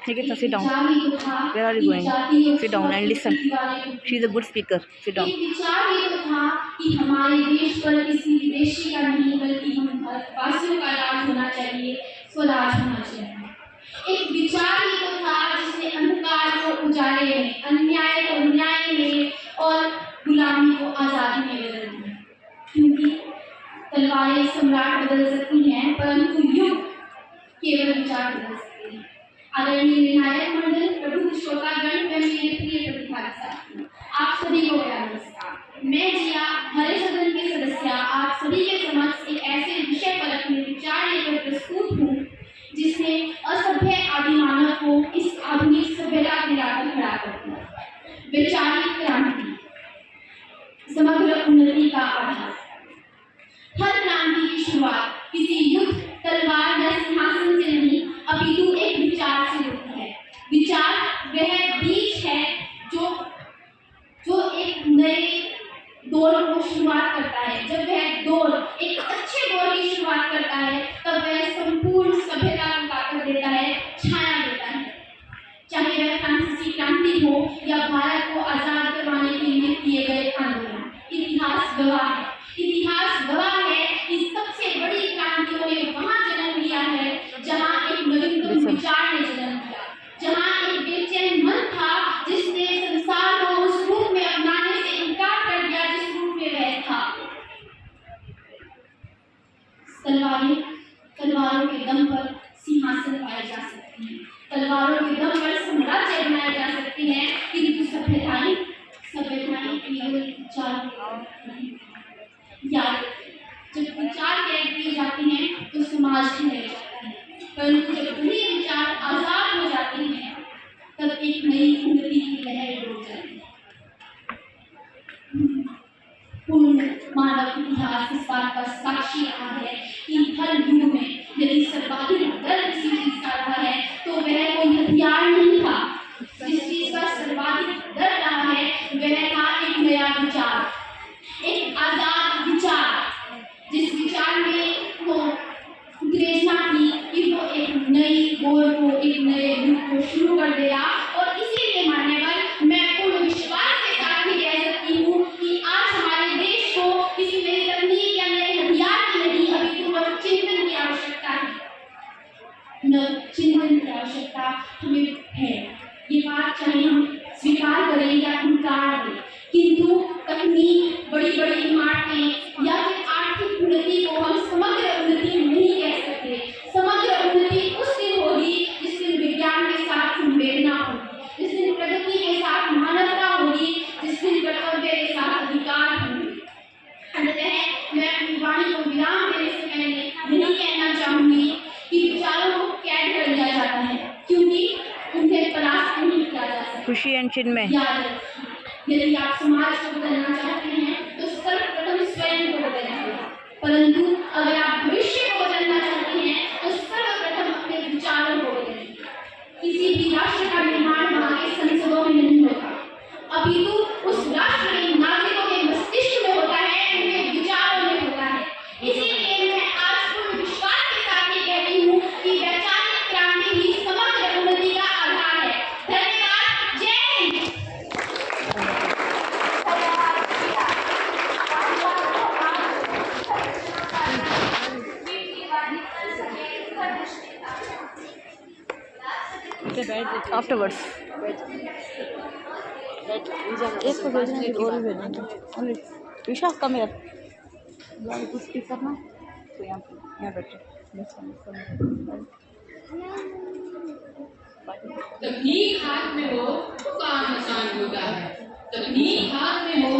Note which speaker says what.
Speaker 1: Nikita, sit down. Where are you going? Sit down and listen. She is a good speaker. Sit down.
Speaker 2: एक विचार ये तो था कि हमारे देश पर किसी विदेशी का नहीं बल्कि हम भारतवासियों का राज होना चाहिए, स्वराज होना चाहिए। एक विचार ये तो था जिसने अंधकार को उजाले में, अन्याय को न्याय में और गुलामी को आजादी में बदल दिया। क्योंकि तलवारें सम्राट बदल सकती हैं, परंतु युग केवल विचार बदल सकते हैं। आदरणीय निर्णायक मंडल, प्रबुद्ध श्रोतागण, मैं मेरे प्रिय प्रतिभागी साथियों, आप सभी को मेरा नमस्कार। मैं जिया, हरे सदन के सदस्य, आप सभी के समक्ष एक ऐसे विषय पर अपने विचार लेकर प्रस्तुत हूँ जिसने असभ्य आदिमानव को इस आधुनिक सभ्यता में लाकर खड़ा कर दिया। वैचारिक क्रांति, समग्र उन्नति का आधार। हर क्रांति की शुरुआत किसी युद्ध, तलवार या सिंहासन से नहीं, अपितु एक विचार से होती है। विचार वह बीज है जो एक नए दौर को शुरुआत करता है। जब वह दौर एक अच्छे दौर की शुरुआत करता है, तब वह संपूर्ण सभ्यता को ताकत देता है, छाया देता है। चाहे वह फ्रांसीसी क्रांति हो या भारत को आजाद करवाने के लिए किए गए आंदोलन, इतिहास गवाह है। इतिहास गवाह है कि सबसे बड़ी क्रांतियों ने वहाँ जन्म लिया है जहाँ एक नवीनतम विचार ने जन्म लिया, जहाँ एक बेचैन मन था जिसने संसार को उस रूप में अपनाने से इनकार कर दिया जिस रूप में वह था। तलवारों के दम पर सिंहासन पाए जा सकते हैं, तलवारों के दम पर साम्राज्य बनाए जा सकते हैं, किंतु सभ्यताएं केवल विचार याद, जब विचार कैद किए जाते हैं तो समाज में रह जाता है, परंतु जब वही विचार आजाद हो जाते हैं तब एक नई उन्नति की लहर डोल जाती है। पूर्ण मानव इतिहास इस बात का साक्षी रहा है कि हर युग में यदि सर्वाधिक दर किसी चीज का रहा है तो वह कोई हथियार नहीं था। जिस चीज का सर्वाधिक दर रहा है वह था एक नया विचार, एक आजाद विचार, जिस विचार में वो उत्तेजना थी कि वो एक नई दौर को, एक नए युग को शुरू कर देगा। और इसीलिए मान्यवर, मैं पूर्ण विश्वास के साथ ही कह सकती हूँ कि आज हमारे देश को किसी नई तकनीक या नए हथियार की नहीं, अभी तो चिंतन की आवश्यकता है। चिंतन की आवश्यकता हमें है। ये बात चाहे हम स्वीकार करें या इनकार करें, किंतु तकनीक, बड़ी बड़ी इमारतें या फिर आर्थिक उन्नति को हम समग्र उन्नति नहीं कह सकते। समग्र उन्नति उस दिन होगी जिस दिन विज्ञान के साथ संवेदना होगी, जिस दिन प्रगति के साथ मानवता होगी, जिस दिन कर्तव्य के साथ अधिकार होंगे। अंततः मैं अपनी वाणी को विराम देने से पहले यही कहना चाहूंगी कि विचारों को कैद कर लिया जाता है क्योंकि उन्हें परास्त नहीं किया जा सकता।
Speaker 1: खुशी एंड चिन्मय,
Speaker 2: यदि आप समाज को बदलना चाहते हैं तो सर्वप्रथम स्वयं को बदलिए, परंतु अगर आप भविष्य को बदलना चाहते हैं तो सर्वप्रथम अपने विचारों को बदलिए। किसी भी राष्ट्र का निर्माण वहाँ के संसदों में नहीं होता, अपितु उस राष्ट्र के नागरिकों के मस्तिष्क में होता है, उनके विचारों में होता है। इसीलिए मैं आज पूर्ण विश्वास के साथ ये कहती हूँ कि वैचारिक क्रांति ही समग्र उन्नति का आधार है। धन्यवाद। जय हिंद।
Speaker 1: आफ्टरवर्ड्स एक को भेजना है और भी भेजना है। विशाख कम यार कुछ स्पीक करना तो यहाँ बैठे।
Speaker 2: तकनीक हाथ में हो तो काम आसान होता है, तकनीक हाथ में हो